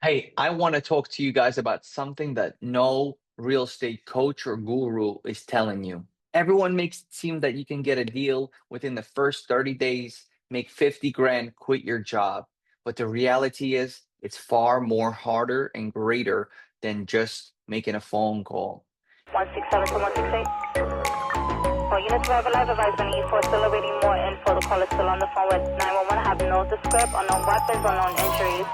Hey, I want to talk to you guys about something that no real estate coach or guru is telling you. Everyone makes it seem that you can get a deal within the first 30 days, make 50 grand, quit your job. But the reality is, it's far more harder and greater than just making a phone call. 167 to 168. For units of live advisement, E4 still awaiting more info. The call is still on the phone with 911. Have no descript, unknown weapons, unknown injuries.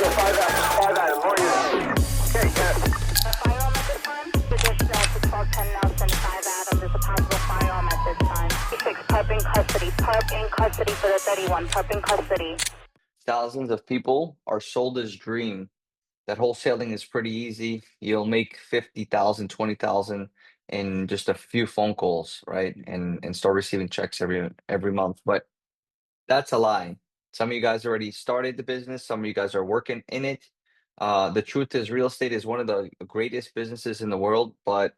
A firearm at this time? Suggest to 1210 Nelson, 5 Adam. There's a possible firearm at this time. 6 Perp in custody. Perp in custody for the 31. Perp in custody. Thousands of people are sold this dream that wholesaling is pretty easy. You'll make 50,000, 20,000 in just a few phone calls, right? And start receiving checks every month. But that's a lie. Some of you guys already started the business. Some of you guys are working in it. The truth is, real estate is one of the greatest businesses in the world, but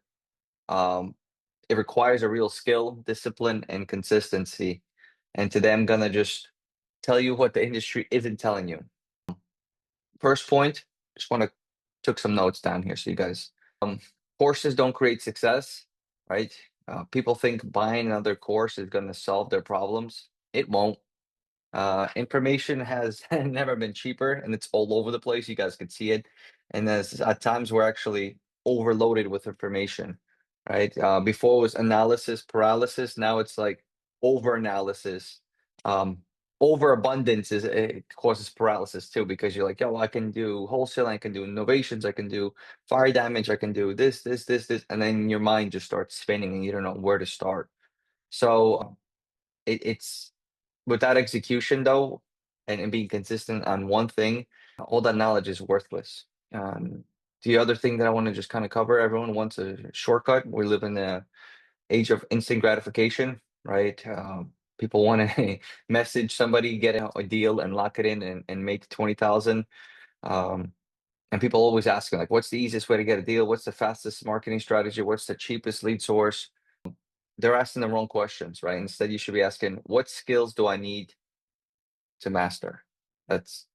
it requires a real skill, discipline, and consistency. And today I'm gonna just tell you what the industry isn't telling you. First point, just want to took some notes down here so you guys. Courses don't create success, right? People think buying another course is going to solve their problems. It won't. Information has never been cheaper, and it's all over the place. You guys can see it, and there's at times we're actually overloaded with information, right? Before it was analysis paralysis, now it's like over analysis. Overabundance is it causes paralysis too, because you're like, yo, I can do wholesale, I can do innovations, I can do fire damage, I can do this, and then your mind just starts spinning, and you don't know where to start. So it's without execution though, and being consistent on one thing, all that knowledge is worthless. The other thing that I want to just kind of cover, everyone wants a shortcut. We live in the age of instant gratification, right? People want to message somebody, get a deal and lock it in and make 20,000. And people always asking like, what's the easiest way to get a deal? What's the fastest marketing strategy? What's the cheapest lead source? They're asking the wrong questions, right? Instead, you should be asking, what skills do I need to master? That's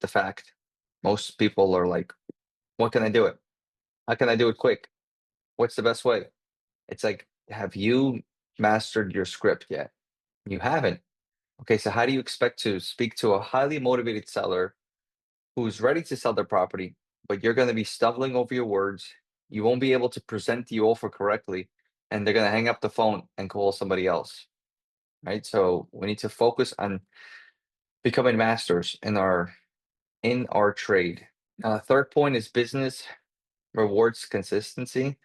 the fact. Most people are like, what can I do it? How can I do it quick? What's the best way? It's like, have you mastered your script yet? You haven't. Okay, so how do you expect to speak to a highly motivated seller who's ready to sell their property, but you're going to be stumbling over your words? You won't be able to present the offer correctly, and they're going to hang up the phone and call somebody else, right? So we need to focus on becoming masters in our trade. Third point is business rewards consistency.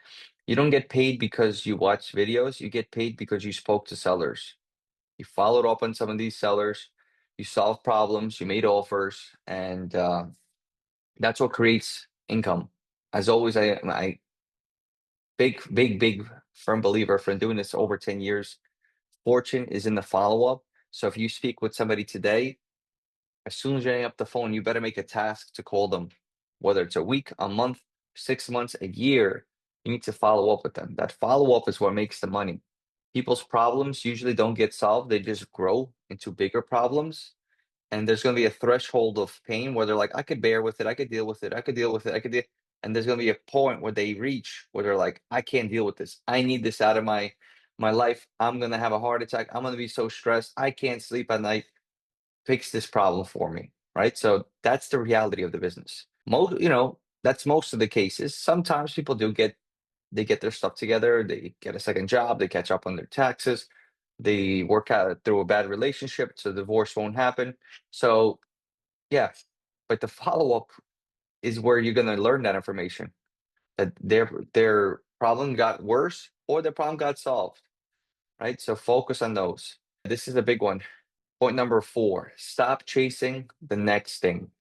You don't get paid because you watch videos. You get paid because you spoke to sellers. You followed up on some of these sellers. You solved problems. You made offers, and that's what creates income. As always, I big firm believer from doing this over 10 years. Fortune is in the follow up. So if you speak with somebody today, as soon as you hang up the phone, you better make a task to call them, whether it's a week, a month, 6 months, a year. You need to follow up with them. That follow up is what makes the money. People's problems usually don't get solved, they just grow into bigger problems. And there's going to be a threshold of pain where they're like, I could bear with it, I could deal with it, I could deal with it, I could deal. And there's going to be a point where they reach where they're like, I can't deal with this. I need this out of my life. I'm going to have a heart attack. I'm going to be so stressed. I can't sleep at night. Fix this problem for me, right? So that's the reality of the business. That's most of the cases. Sometimes people they get their stuff together, they get a second job, they catch up on their taxes, they work out through a bad relationship, so divorce won't happen. So yeah, but the follow-up is where you're gonna learn that information, that their problem got worse or their problem got solved, right? So focus on those. This is a big one. Point number 4, stop chasing the next thing.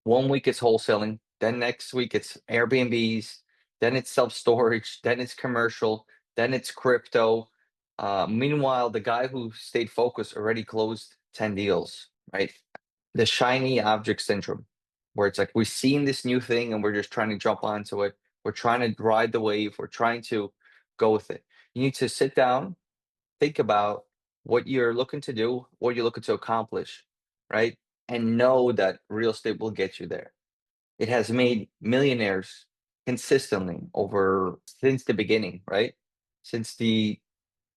One week it's wholesaling, then next week it's Airbnbs, then it's self-storage, then it's commercial, then it's crypto. Meanwhile, the guy who stayed focused already closed 10 deals, right? The shiny object syndrome, where it's like we've seen this new thing and we're just trying to jump onto it. We're trying to ride the wave. We're trying to go with it. You need to sit down, think about what you're looking to do, what you're looking to accomplish, right? And know that real estate will get you there. It has made millionaires consistently over since the beginning, right? Since the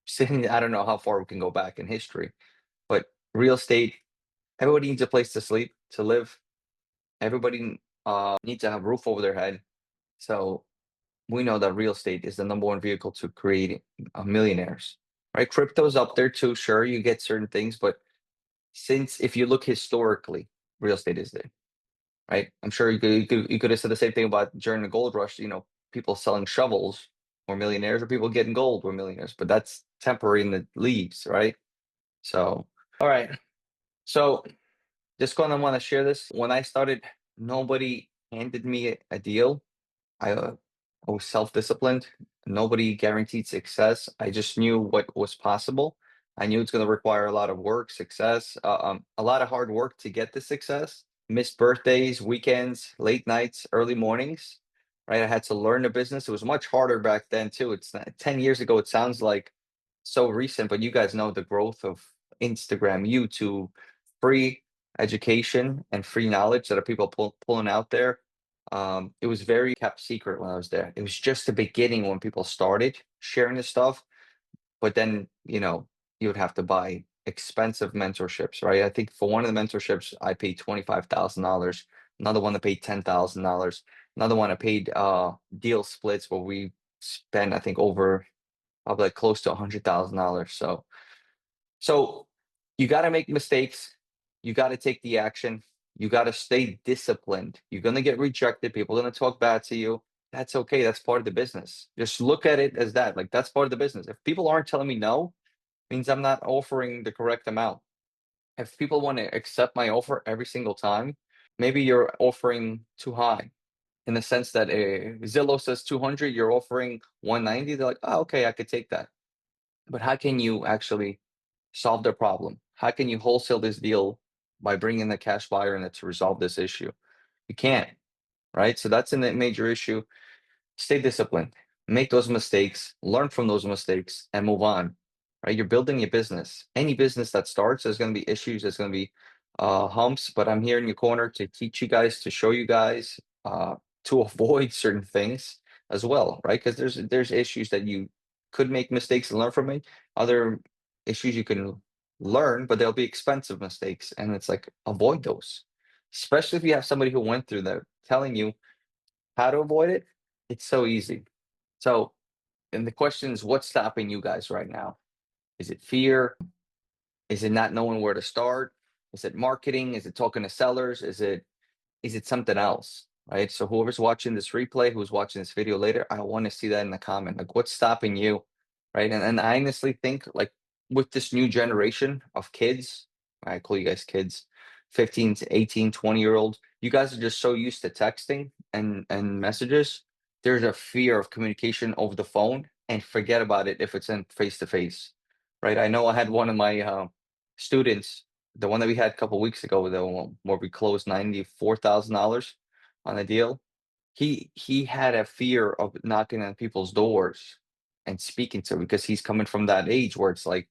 since I don't know how far we can go back in history, but real estate, everybody needs a place to sleep, to live. Everybody needs to have a roof over their head. So we know that real estate is the number one vehicle to create millionaires, right? Crypto's up there too. Sure, you get certain things, but since if you look historically, real estate is there, right? I'm sure you could have said the same thing about during the gold rush. People selling shovels were millionaires, or people getting gold were millionaires, but that's temporary in the leaves, right? So, all right. So, just gonna want to share this. When I started, nobody handed me a deal. I was self-disciplined. Nobody guaranteed success. I just knew what was possible. I knew it's going to require a lot of work, success, a lot of hard work to get the success. Missed birthdays, weekends, late nights, early mornings. Right, I had to learn the business. It was much harder back then too. It's not, 10 years ago. It sounds like so recent, but you guys know the growth of Instagram, YouTube, free education and free knowledge that are people pulling out there. It was very kept secret when I was there. It was just the beginning when people started sharing this stuff, but then, you would have to buy expensive mentorships, right? I think for one of the mentorships, I paid $25,000. Another one I paid $10,000. Another one I paid deal splits where we spent, I think, over probably like close to $100,000. So you got to make mistakes. You got to take the action. You got to stay disciplined. You're going to get rejected. People are going to talk bad to you. That's okay. That's part of the business. Just look at it as that. Like that's part of the business. If people aren't telling me no, means I'm not offering the correct amount. If people want to accept my offer every single time, maybe you're offering too high in the sense that Zillow says 200, you're offering 190. They're like, oh, okay, I could take that. But how can you actually solve their problem? How can you wholesale this deal by bringing the cash buyer in it to resolve this issue? You can't, right? So that's a major issue. Stay disciplined, make those mistakes, learn from those mistakes, and move on. Right? You're building your business. Any business that starts, there's going to be issues, there's going to be humps, but I'm here in your corner to teach you guys, to show you guys, to avoid certain things as well, right? Because there's issues that you could make mistakes and learn from it. Other issues you can learn, but they'll be expensive mistakes, and it's like avoid those. Especially if you have somebody who went through that telling you how to avoid it, it's so easy. So, and the question is, what's stopping you guys right now? Is it fear? Is it not knowing where to start? Is it marketing? Is it talking to sellers? Is it something else? Right. So whoever's watching this replay, who's watching this video later, I want to see that in the comment. Like what's stopping you? Right. And I honestly think like with this new generation of kids, I call you guys kids, 15 to 18, 20-year-old, you guys are just so used to texting and messages. There's a fear of communication over the phone and forget about it if it's in face to face. Right. I know I had one of my students, the one that we had a couple weeks ago, the one where we closed $94,000 on a deal. He had a fear of knocking on people's doors and speaking to because he's coming from that age where it's like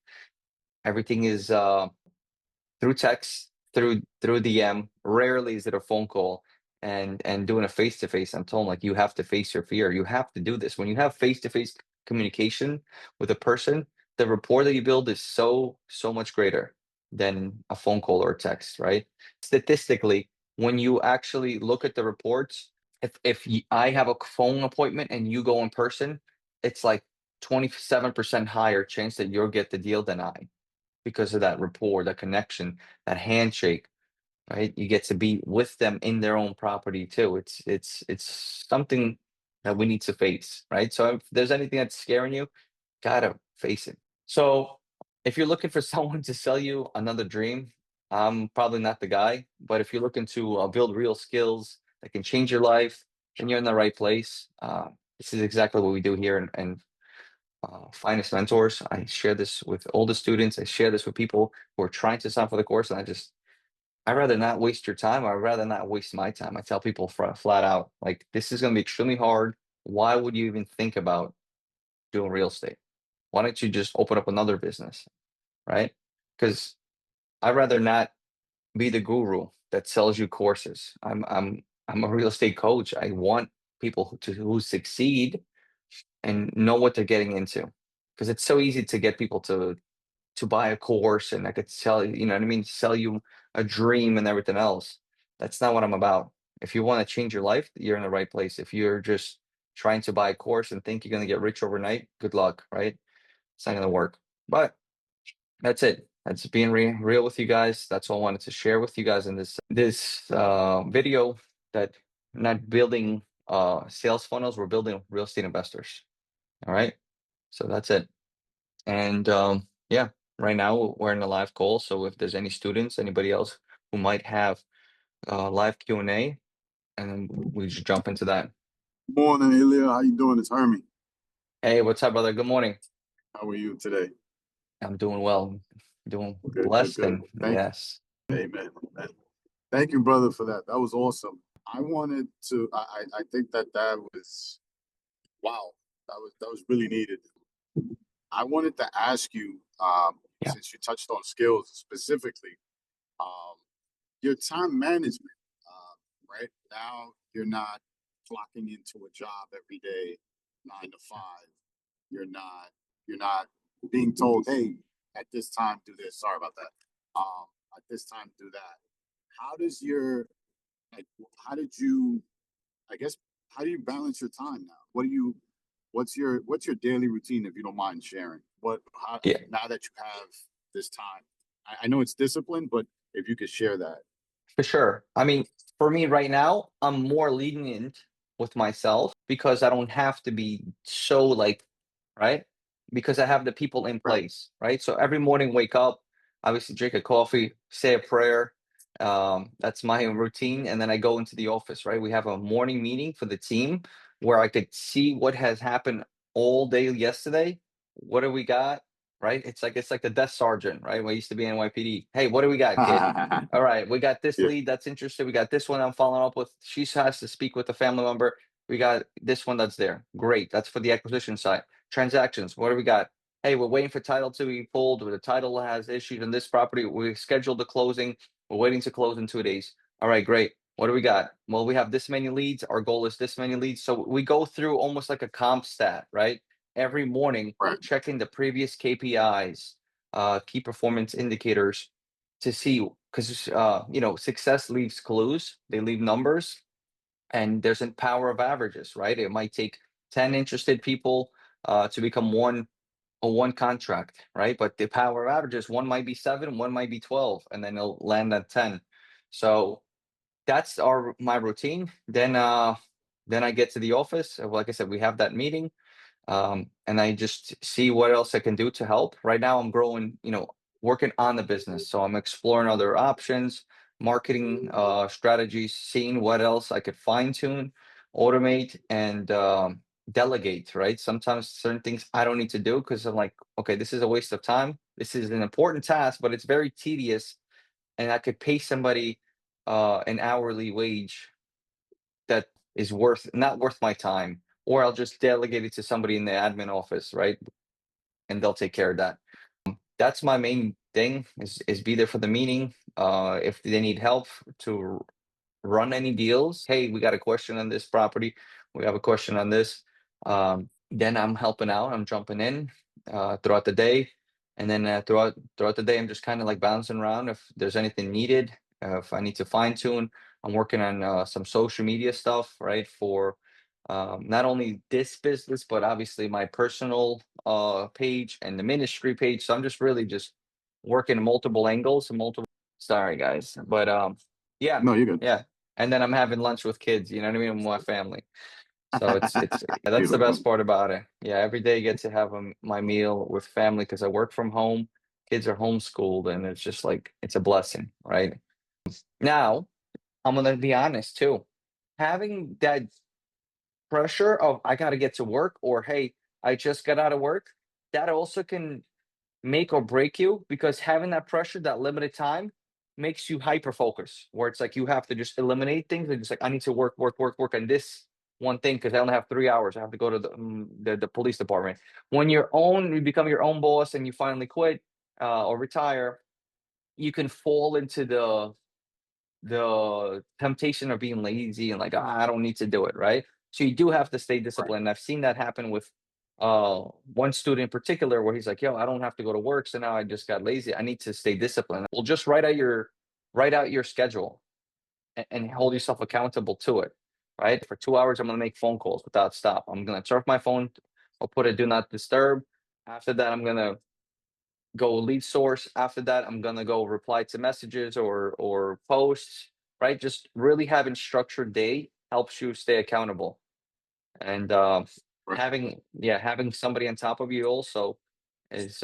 everything is through text, through DM. Rarely is it a phone call and doing a face to face. I'm told like you have to face your fear. You have to do this when you have face to face communication with a person. The rapport that you build is so much greater than a phone call or a text, right? Statistically, when you actually look at the reports, if I have a phone appointment and you go in person, it's like 27% higher chance that you'll get the deal than I because of that rapport, that connection, that handshake, right? You get to be with them in their own property too. It's something that we need to face, right? So if there's anything that's scaring you, gotta face it. So if you're looking for someone to sell you another dream, I'm probably not the guy. But if you're looking to build real skills that can change your life, then you're in the right place. This is exactly what we do here, and finest mentors. I share this with all the students. I share this with people who are trying to sign for the course, and I'd rather not waste your time. I'd rather not waste my time. I tell people flat out, like, this is going to be extremely hard. Why would you even think about doing real estate? Why don't you just open up another business, right? Because I'd rather not be the guru that sells you courses. I'm a real estate coach. I want people who succeed and know what they're getting into, because it's so easy to get people to buy a course, and I could sell you, you know what I mean, sell you a dream and everything else. That's not what I'm about. If you want to change your life, you're in the right place. If you're just trying to buy a course and think you're going to get rich overnight, good luck, right? It's not going to work. But that's it. That's being real with you guys. That's all I wanted to share with you guys in this video. That not building sales funnels, we're building real estate investors. All right. So that's it. And yeah, right now we're in a live call. So if there's any students, anybody else who might have live Q&A, and then we just jump into that. Morning, Elia. How you doing? It's Hermie. Hey, what's up, brother? Good morning. How are you today? I'm doing well. Doing Good, good, blessed, good. and Thank yes. you. Amen. Amen. Thank you, brother, for that. That was awesome. I wanted to. I think that was wow. That was really needed. I wanted to ask you, Yeah. since you touched on skills specifically, um, your time management. Right now, you're not clocking into a job every day, 9 to 5. You're not. You're not being told, "Hey, at this time do this." Sorry about that. At this time do that. How does your like? How did you? I guess how do you balance your time now? What do you? What's your daily routine, if you don't mind sharing? What how Yeah. now that you have this time? I know it's discipline, but if you could share that. For sure. I mean, for me right now, I'm more lenient with myself because I don't have to be so like, right? Because I have the people in Right. place, right? So every morning, wake up, obviously drink a coffee, say a prayer. That's my routine. And then I go into the office, right? We have a morning meeting for the team where I could see what has happened all day yesterday. What do we got? Right? It's like the desk sergeant, right? When I used to be in NYPD. Hey, what do we got, kid? All right, we got this Yeah. lead that's interested. We got this one I'm following up with. She has to speak with a family member. We got this one that's there. Great. That's for the acquisition side. Transactions. What do we got? Hey, we're waiting for title to be pulled. Or the title has issued on this property. We scheduled the closing. We're waiting to close in 2 days. All right, great. What do we got? Well, we have this many leads. Our goal is this many leads. So we go through almost like a comp stat, right? Every morning, Right. checking the previous KPIs, key performance indicators, to see, because success leaves clues, they leave numbers, and there's a power of averages, right? It might take 10 interested people to become one contract, right? But the power of averages, one might be 7, one might be 12, and then they'll land at 10. So that's my routine. Then I get to the office. Like I said, we have that meeting, and I just see what else I can do to help. Right now, I'm growing, working on the business, so I'm exploring other options, marketing strategies, seeing what else I could fine tune, automate, and delegate. Right? Sometimes certain things I don't need to do because I'm like, okay, this is a waste of time. This is an important task, but it's very tedious, and I could pay somebody an hourly wage that is not worth my time, or I'll just delegate it to somebody in the admin office, right? And they'll take care of that. That's my main thing, is be there for the meeting. If they need help to run any deals, hey, we got a question on this property, we have a question on this, then I'm helping out, I'm jumping in throughout the day. And then throughout the day, I'm just kind of like bouncing around if there's anything needed. If I need to fine tune, I'm working on some social media stuff, right? For not only this business, but obviously my personal page and the ministry page. So I'm just really just working multiple angles and multiple. Sorry, guys, but yeah, No, you're good. yeah. And then I'm having lunch with kids. You know what I mean? With my family. So it's yeah, that's the Beautiful. best part about it. Yeah, every day I get to have my meal with family because I work from home. Kids are homeschooled, and it's just like it's a blessing, right? Now, I'm gonna be honest too. Having that pressure of I gotta get to work, or hey, I just got out of work, that also can make or break you, because having that pressure, that limited time, makes you hyper focus, where it's like you have to just eliminate things and just like I need to work, work, work, work on this one thing because I only have 3 hours. I have to go to the police department. When you become your own boss and you finally quit or retire, you can fall into the temptation of being lazy and like, I don't need to do it, right? So you do have to stay Right. disciplined. I've seen that happen with one student in particular where he's like, yo, I don't have to go to work, so now I just got lazy. I need to stay disciplined. Well, just write out your schedule and hold yourself accountable to it, right? For 2 hours, I'm gonna make phone calls without stop. I'm gonna surf my phone. I'll put a do not disturb. After that, I'm gonna go lead source. After that, I'm gonna go reply to messages or posts, right? Just really having structured day helps you stay accountable. And Right. having somebody on top of you also is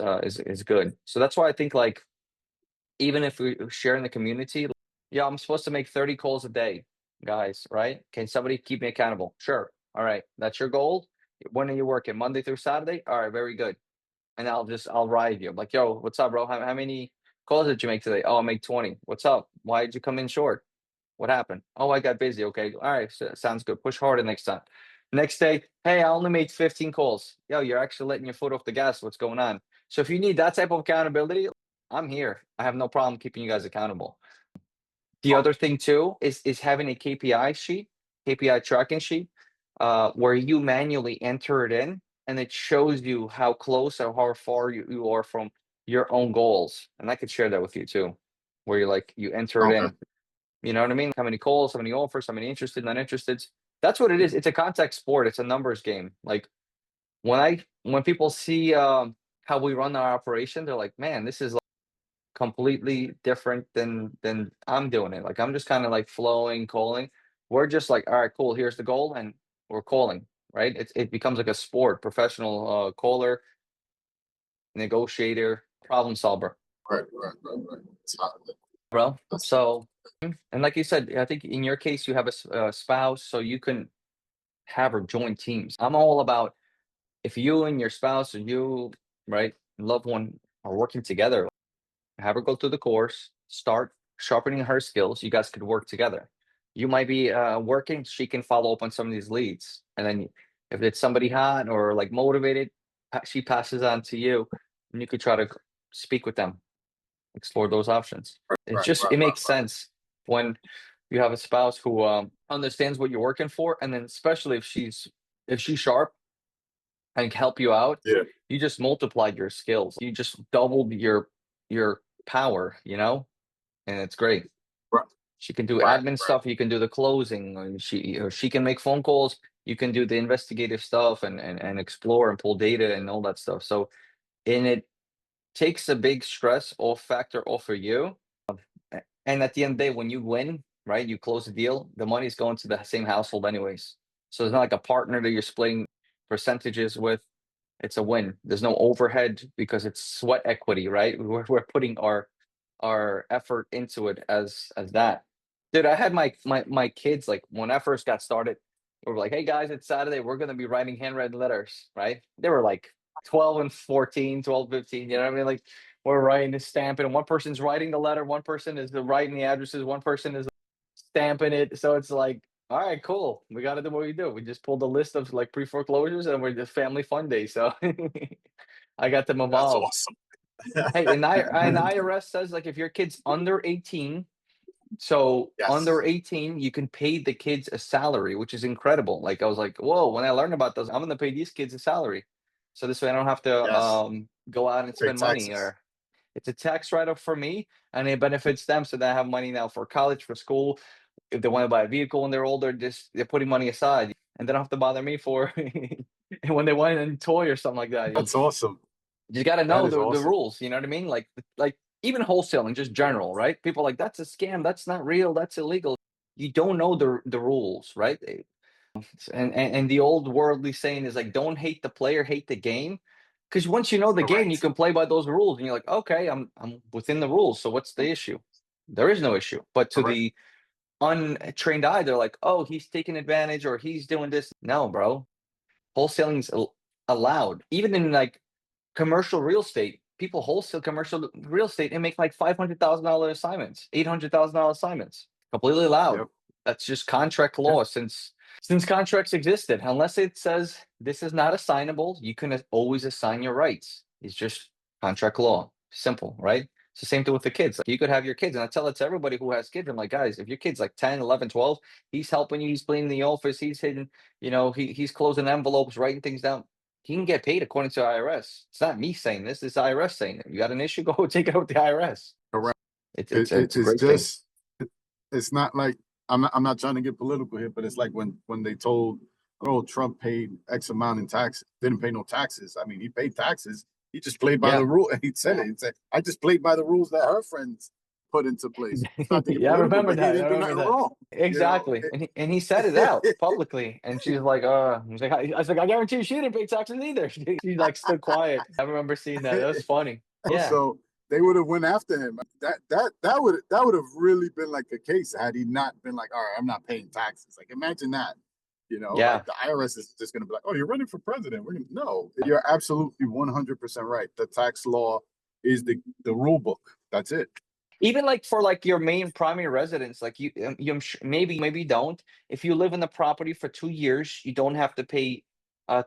good. So that's why I think like even if we share in the community, yeah, I'm supposed to make 30 calls a day, guys, right? Can somebody keep me accountable? Sure. All right. That's your goal. When are you working? Monday through Saturday? All right, very good. And I'll ride you. I'm like, yo, what's up, bro? How many calls did you make today? Oh, I made 20. What's up? Why did you come in short? What happened? Oh, I got busy. Okay. All right. Sounds good. Push harder next time. Next day, hey, I only made 15 calls. Yo, you're actually letting your foot off the gas. What's going on? So if you need that type of accountability, I'm here. I have no problem keeping you guys accountable. The Well, other thing too is having a KPI sheet, KPI tracking sheet, where you manually enter it in, and it shows you how close or how far you are from your own goals. And I could share that with you too, where you enter it okay. in. You know what I mean? How many calls, how many offers, how many interested, not interested. That's what it is. It's a contact sport. It's a numbers game. Like when people see how we run our operation, they're like, man, this is completely different than I'm doing it. Like I'm just kind of like flowing, calling. We're just like, all right, cool. Here's the goal, and we're calling. Right? It becomes like a sport. Professional caller, negotiator, problem solver, Right. It's not, bro. that's, So, and like you said, I think in your case you have a spouse, so you can have her join teams. I'm all about if you and your spouse or you, right, loved one are working together, have her go through the course, start sharpening her skills. You guys could work together. You might be working, she can follow up on some of these leads. And then if it's somebody hot or like motivated, she passes on to you and you could try to speak with them, explore those options. It makes right. sense when you have a spouse who understands what you're working for. And then especially if she's sharp and help you out, Yeah. you just multiplied your skills. You just doubled your power, and it's great. Right. She can do Right. admin Right. stuff, you can do the closing, and she can make phone calls, you can do the investigative stuff and explore and pull data and all that stuff. So and it takes a big stress off factor off of you. And at the end of the day, when you win, right, you close the deal, the money's going to the same household anyways. So it's not like a partner that you're splitting percentages with. It's a win. There's no overhead because it's sweat equity, right? We're putting our effort into it as that. Dude, I had my kids like when I first got started, we were like, hey guys, it's Saturday. We're gonna be writing handwritten letters, right? They were like 12 and 14, 12, 15. You know what I mean? Like we're writing and stamping, and one person's writing the letter, one person is writing the addresses, one person is stamping it. So it's like, all right, cool. We got to do what we do. We just pulled a list of like pre foreclosures, and we're just family fun day. So I got them That's involved. awesome. Hey, and IRS says like if your kid's under 18, so under Yes. 18, you can pay the kids a salary, which is incredible. Like I was like, whoa, when I learned about those, I'm gonna pay these kids a salary. So this way I don't have to Yes. go out and Pay spend money, taxes. or it's a tax write-off for me and it benefits them so they have money now for college, for school. If they want to buy a vehicle when they're older, just they're putting money aside and they don't have to bother me for when they want a toy or something like that. That's awesome. You got to That know is the awesome. rules. You know what I mean? Like even wholesaling, just general, right? People are like that's a scam. That's not real. That's illegal. You don't know the rules, right? And the old worldly saying is like, don't hate the player, hate the game. Because once you know the game, you Correct. can play by those rules, and you're like, okay, I'm within the rules. So what's the issue? There is no issue. But to Correct. the untrained eye, they're like, oh, he's taking advantage or he's doing this. No, bro. Wholesaling's allowed. Even in like commercial real estate, people wholesale commercial real estate and make like $500,000 assignments, $800,000 assignments. Completely allowed. Yep. That's just contract Yeah. law since Since contracts existed, unless it says this is not assignable, you can always assign your rights. It's just contract law. Simple, right? It's the same thing with the kids. Like you could have your kids, and I tell it to everybody who has kids. I'm like, guys, if your kid's like 10, 11, 12, he's helping you, he's cleaning the office, he's hitting, he's closing envelopes, writing things down. He can get paid according to IRS. It's not me saying this, it's IRS saying it. You got an issue, go take it out with the IRS. Correct. It's It, it's it, it's a it's great thing. just, it's not like I'm not trying to get political here, but it's like when they told, oh, Trump paid X amount in taxes, didn't pay no taxes. I mean, he paid taxes. He just played by Yeah. the rule. And he said it. He said, I just played by the rules that her friends put into place. It's not to get Yeah, I political, remember but he that. I didn't do remember nothing that. wrong. You know, Exactly. And he said it out publicly. And she's like, he's like, I was like, I guarantee you she didn't pay taxes either. She like stood quiet. I remember seeing that. That was funny. Yeah. so they would have went after him. That would have really been like a case had he not been like, all right, I'm not paying taxes. Like imagine that. Yeah. Like the IRS is just going to be like, oh, you're running for president. No, you're absolutely 100% right. The tax law is the rule book. That's it. Even like for like your main primary residence, like maybe you don't. If you live in the property for 2 years, you don't have to pay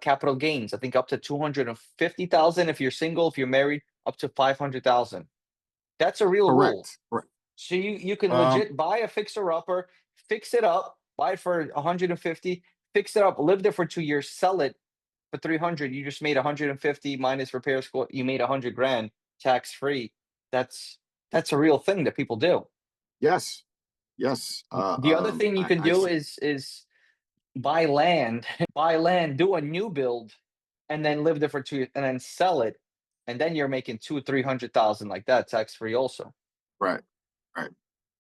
capital gains. I think up to 250,000 if you're single. If you're married, up to 500,000. That's a real rule. Correct. Right. So you can Um, legit buy a fixer upper, fix it up, buy it for 150, fix it up, live there for 2 years, sell it for 300. You just made 150 minus repairs. You made 100 grand tax free. That's that's a real thing that people do. yes. Yes. The other thing you can I do see. is buy land, buy land, do a new build, and then live there for 2 years, and then sell it, and then you're making 200,000, 300,000 like that tax free also. Right. Right.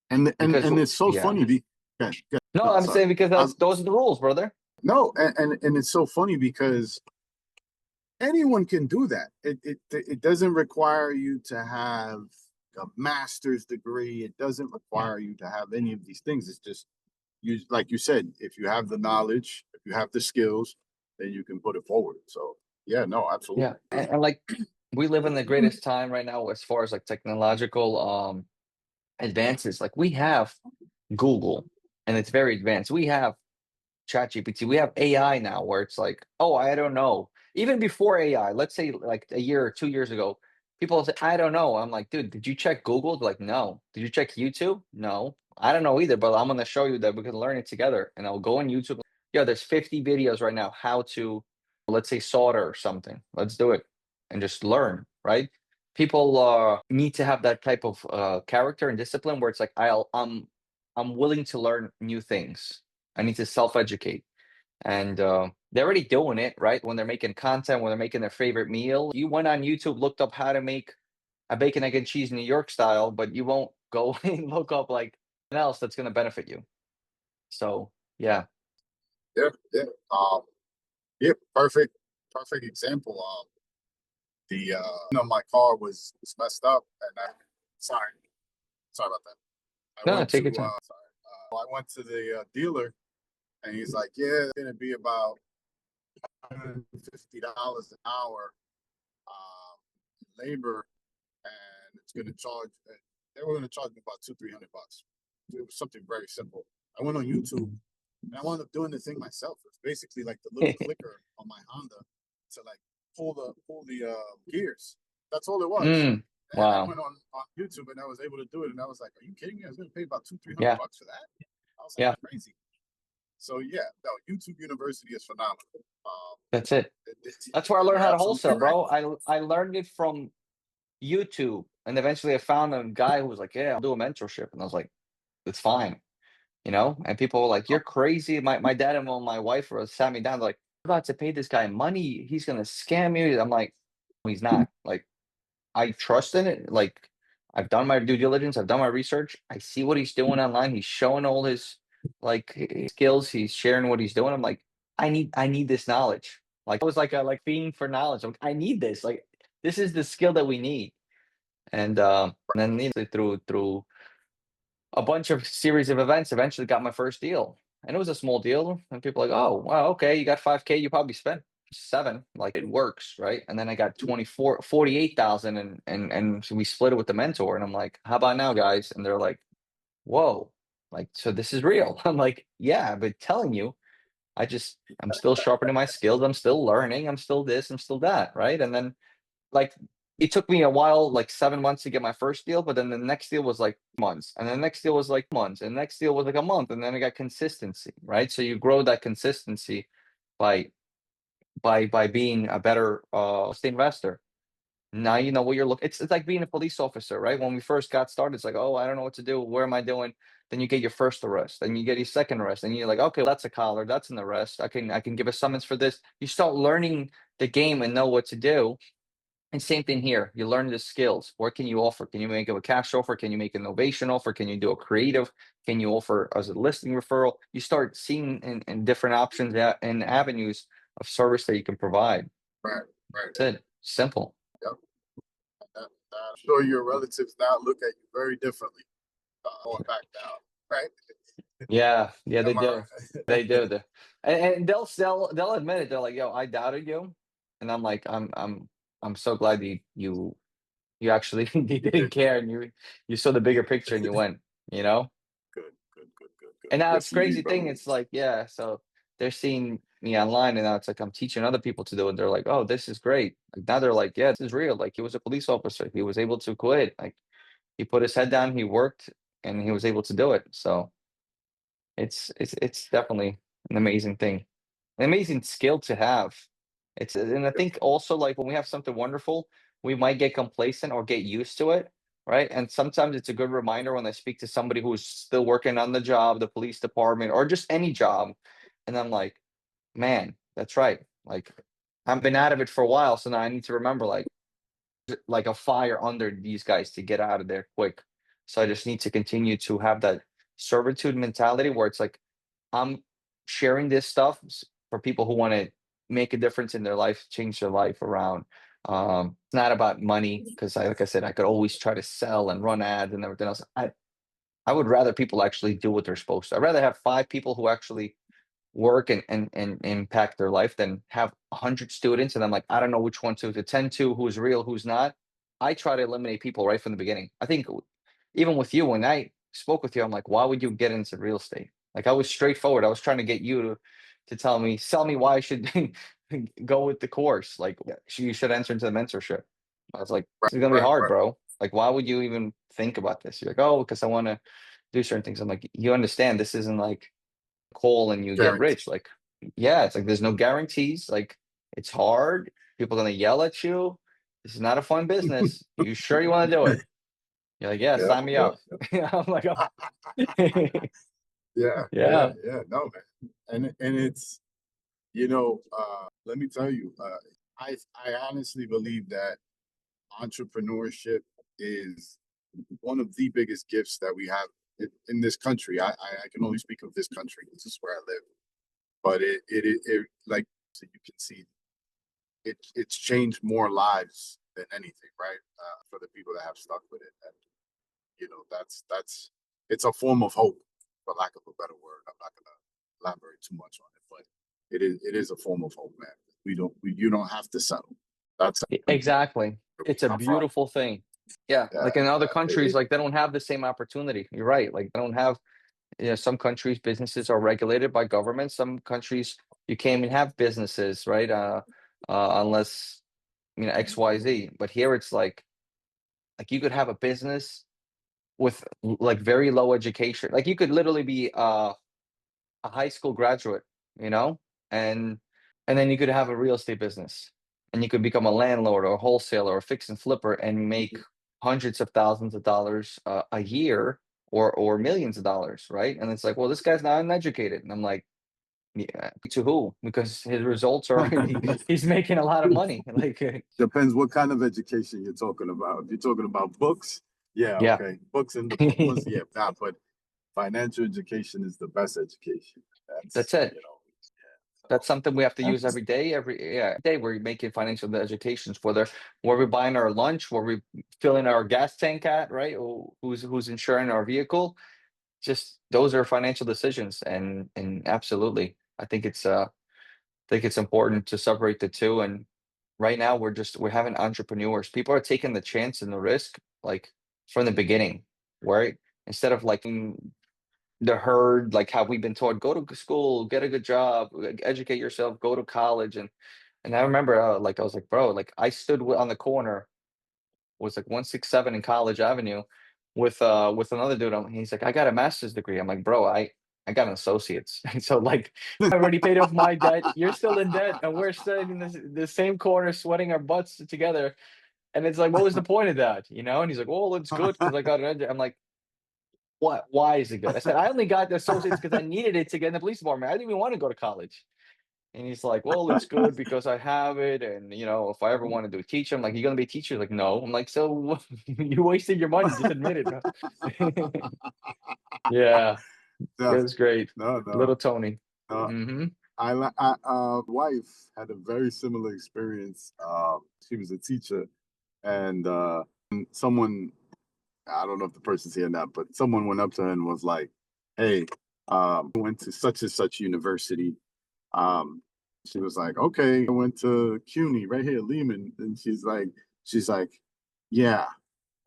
And and Because and it's so yeah, funny. no, No, I'm sorry. saying because those are the rules, brother. No, and it's so funny because anyone can do that. It doesn't require you to have a master's degree. It doesn't Yeah. require you to have any of these things. It's just you, like you said, if you have the knowledge, if you have the skills, then you can put it forward. So yeah, no, Yeah, absolutely. and like we live in the greatest time right now as far as like technological advances. Like we have Google, and it's very advanced. We have ChatGPT. We have AI now, where it's like, oh, I don't know. Even before AI, let's say like a year or 2 years ago, people say, I don't know. I'm like, dude, did you check Google? They're like, no. Did you check YouTube? No. I don't know either, but I'm gonna show you that we can learn it together. And I'll go on YouTube. Yeah, there's 50 videos right now how to, let's say, solder or something. Let's do it and just learn, right? People need to have that type of character and discipline where it's like I'm willing to learn new things. I need to self-educate. And they're already doing it, right? When they're making content, when they're making their favorite meal. You went on YouTube, looked up how to make a bacon, egg, and cheese New York style, but you won't go and look up like something else that's going to benefit you. So, yeah. Yeah, yeah. Yeah, perfect example. My car was messed up, and sorry about that. I No, went to take your time. I went to the dealer, and he's like, "Yeah, it's gonna be about $150 an hour labor, and it's gonna charge." They were gonna charge me about $200-300. It was something very simple. I went on YouTube, and I wound up doing the thing myself. It's basically like the little clicker on my Honda to like pull the gears. That's all it was. Mm, And I wow. went on YouTube, and I was able to do it. And I was like, "Are you kidding me? I was going to pay about two, three hundred Yeah. bucks for that." I was like, Yeah. "Crazy." So yeah, no, YouTube University is phenomenal. That's it. That's where I learned You're how to absolutely wholesale, right. bro. I learned it from YouTube. And eventually I found a guy who was like, yeah, I'll do a mentorship. And I was like, it's fine. And people were like, "You're crazy." My dad and my wife were sat me down, like, "I'm about to pay this guy money. He's gonna scam you." I'm like, "No, he's not." Like, I trust in it. Like, I've done my due diligence. I've done my research. I see what he's doing online. He's showing all his his skills. He's sharing what he's doing. I'm like, I need this knowledge. Like, I was like a fiend for knowledge. I'm like, I need this. Like, this is the skill that we need. And then through a bunch of series of events, eventually got my first deal. And it was a small deal. And people are like, oh, wow, okay, you got 5K, you probably spent seven. Like it works, right? And then I got 48,000 and so we split it with the mentor. And I'm like, how about now, guys? And they're like, whoa, like, so this is real. I'm like, yeah, I've been telling you. I'm still sharpening my skills. I'm still learning. I'm still this, I'm still that, right? And then like it took me a while, like 7 months to get my first deal, but then the next deal was like months, and the next deal was like months, and the next deal was like a month, and then I got consistency, right? So you grow that consistency by by being a better estate investor. Now you know what you're looking. It's like being a police officer, right? When we first got started, it's like, oh, I don't know what to do. Where am I doing? Then you get your first arrest, then you get your second arrest, and you're like, okay, that's a collar, that's an arrest. I can give a summons for this. You start learning the game and know what to do. And same thing here. You learn the skills. What can you offer? Can you make a cash offer? Can you make an innovation offer? Can you do a creative? Can you offer as a listing referral? You start seeing in different options and avenues of service that you can provide. Right, right. That's it. Simple. Yep. I'm sure your relatives now look at you very differently, going back now, right? Yeah, yeah, they Am I do. right? They do. And they'll admit it. They're like, "Yo, I doubted you," and I'm like, I'm so glad you actually you You didn't did. care and you saw the bigger picture and you went, you know. Good, good, good, good, good. And now it's Yes, crazy indeed, thing. brother. It's like, yeah, so they're seeing me online, and now it's like I'm teaching other people to do it. They're like, "Oh, this is great." Like now they're like, "Yeah, this is real." Like he was a police officer. He was able to quit. Like he put his head down. He worked, and he was able to do it. So it's definitely an amazing thing, an amazing skill to have. And I Yep. think also like when we have something wonderful, we might get complacent or get used to it, right? And sometimes it's a good reminder when I speak to somebody who's still working on the job, the police department, or just any job, and I'm like, man, that's right. Like I've been out of it for a while, so now I need to remember like a fire under these guys to get out of there quick. So I just need to continue to have that servitude mentality where it's like I'm sharing this stuff for people who want to make a difference in their life, change their life around. It's not about money because, like I said, I could always try to sell and run ads and everything else. I would rather people actually do what they're supposed to. I'd rather have 5 people who actually work and impact their life than have 100 students and I'm like, I don't know which one to attend to, who's real, who's not. I try to eliminate people right from the beginning. I think even with you, when I spoke with you, I'm like, why would you get into real estate? Like I was straightforward. I was trying to get you to sell me why I should go with the course. Like you should enter into the mentorship. I was like, Right, this is gonna be right, hard, right. bro. Like, why would you even think about this? You're like, oh, because I want to do certain things. I'm like, you understand this isn't like call and you get Guaranteed. rich. Like, yeah, it's like there's no guarantees. Like, it's hard. People are gonna yell at you. This is not a fun business. You sure you want to do it? You're like, yeah, Yep, sign me yep, up. I'm like, oh. yeah, yeah, Yeah, yeah. No, man. And it's, let me tell you, I honestly believe that entrepreneurship is one of the biggest gifts that we have in this country. I can only speak of this country. This is where I live, but it like so you can see it's changed more lives than anything, right? For the people that have stuck with it, and that's it's a form of hope, for lack of a better word. I'm not gonna elaborate too much on it, but it is a form of hope, man. You don't have to settle. That's exactly. where we It's a come from. beautiful thing. Yeah, Yeah, like in other it, countries, it like they don't have the same opportunity. You're right. Like they don't have, some countries businesses are regulated by government. Some countries you can't even have businesses, right? Unless XYZ. But here it's like you could have a business with like very low education. Like you could literally be a high school graduate, you know, and and then you could have a real estate business, and you could become a landlord or a wholesaler or fix and flipper and make hundreds of thousands of dollars a year or millions of dollars, right? And it's like, well, this guy's not uneducated, and I'm like, yeah, to who? Because his results are he's making a lot of money. Like, depends what kind of education you're talking about. If you're talking about books, yeah, yeah. okay, books and diplomas, yeah, nah, but financial education is the best education. That's That's it. yeah. That's So something we have to use that's every day. Every day we're making financial educations, whether where we're buying our lunch, where we filling our gas tank at, right? Or who's insuring our vehicle. Just those are financial decisions, and absolutely, I think it's important to separate the two. And right now we're having entrepreneurs. People are taking the chance and the risk like from the beginning, right? Instead of like the herd, like how we've been taught, go to school, get a good job, educate yourself, go to college. And I remember, like, I was like, bro, like I stood on the corner, was like 167 in College Avenue with another dude. He's like, I got a master's degree. I'm like, bro, I got an associate's. So like I already paid off my debt. You're still in debt, and we're sitting in the same corner sweating our butts together. And it's like, what was the point of that? You know? And he's like, well, it's good because I got it. I'm like, what? Why is it good? I said, I only got the associates because I needed it to get in the police department. I didn't even want to go to college. And he's like, well, it's good because I have it. And, you know, if I ever want to do a teacher, I'm like, you going to be a teacher? Like, no. I'm like, so you wasted your money. Just admit it. Yeah, it Yeah. was great. No, Little Tony. no. Hmm. Wife had a very similar experience. She was a teacher, and someone, I don't know if the person's here or not, but someone went up to her and was like, "Hey, went to such and such university." She was like, "Okay, I went to CUNY right here, Lehman," and she's like, "Yeah,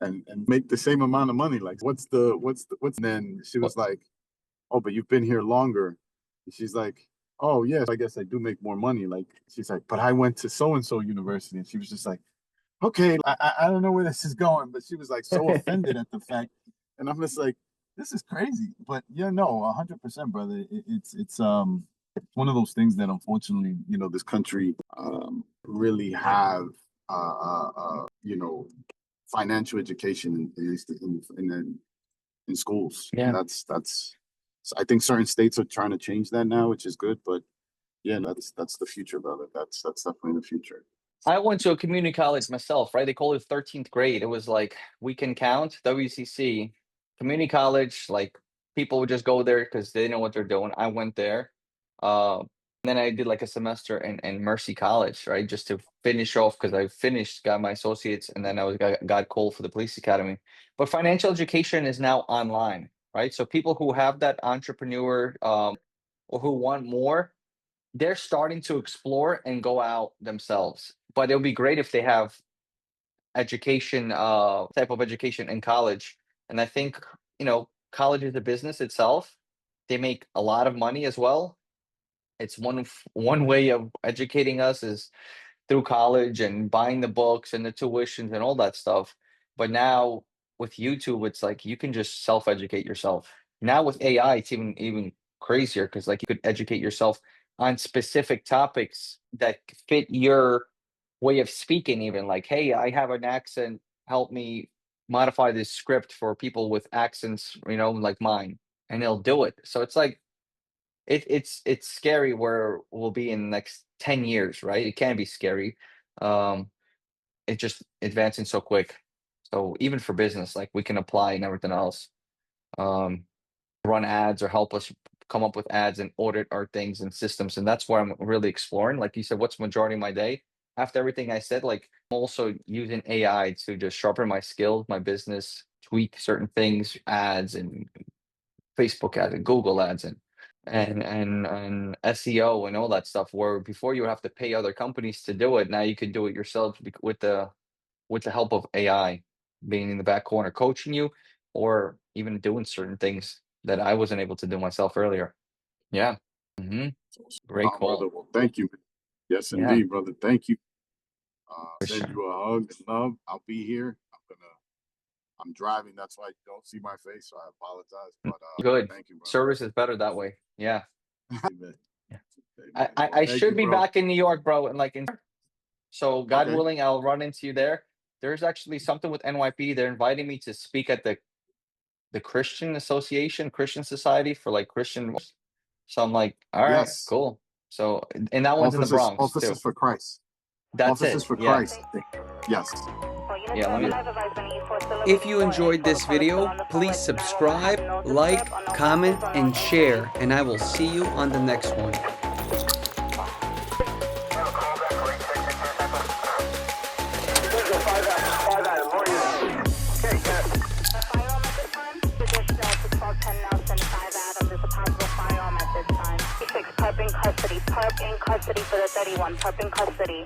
and make the same amount of money. Like, what's?" And then she was like, "Oh, but you've been here longer." And she's like, "Oh, yes, I guess I do make more money." Like, she's like, "But I went to so and so university," and she was just like, "Okay, I don't know where this is going," but she was like so offended at the fact, and I'm just like, "This is crazy." But yeah, no, 100%, brother. It's one of those things that unfortunately, this country really have you know financial education in schools, and Yeah. that's. I think certain states are trying to change that now, which is good. But yeah, that's the future, brother. That's definitely the future. I went to a community college myself, right? They call it 13th grade. It was like we can count, WCC, community college. Like people would just go there because they know what they're doing. I went there. And then I did like a semester in Mercy College, right? Just to finish off because I finished, got my associates, and then got called for the police academy. But financial education is now online, right? So people who have that entrepreneur or who want more, they're starting to explore and go out themselves. But it would be great if they have education, type of education in college. And I think, college is a business itself. They make a lot of money as well. It's one way of educating us is through college and buying the books and the tuitions and all that stuff. But now with YouTube, it's like you can just self-educate yourself. Now with AI, it's even crazier because like you could educate yourself on specific topics that fit your way of speaking, even like, hey, I have an accent, help me modify this script for people with accents, like mine, and they'll do it. So it's like it's scary where we'll be in the next 10 years, right? It can be scary. Um, it's just advancing so quick. So even for business, like we can apply and everything else. Um, run ads or help us come up with ads and audit our things and systems. And that's where I'm really exploring. Like you said, what's majority of my day? After everything I said, like I'm also using AI to just sharpen my skills, my business, tweak certain things, ads and Facebook ads and Google ads and SEO and all that stuff. Where before you would have to pay other companies to do it, now you can do it yourself with the help of AI being in the back corner coaching you, or even doing certain things that I wasn't able to do myself earlier. Yeah. Hmm. Great Brother. call. Well, thank you. Yes, Yeah, indeed, brother. Thank you. for Send sure. you a hug and love. I'll be here. I'm driving. That's why you don't see my face. So I apologize. But Good. thank you, brother. Service is better that way. Yeah. Amen. Yeah. I, Amen. I, Well, I thank you, should be bro. back in New York, bro, and like so God Okay. willing, I'll run into you there. There's actually something with NYP. They're inviting me to speak at the Christian Association, Christian Society for like Christian. So I'm like, all right, Yes. cool. So, and that one's in the Bronx too. Officers for Christ. That's Officers it. for Yeah. Christ. Yes. Yeah. Let me. If you enjoyed this video, please subscribe, like, comment, and share, and I will see you on the next one. Perp in custody for the 31. Perp in custody.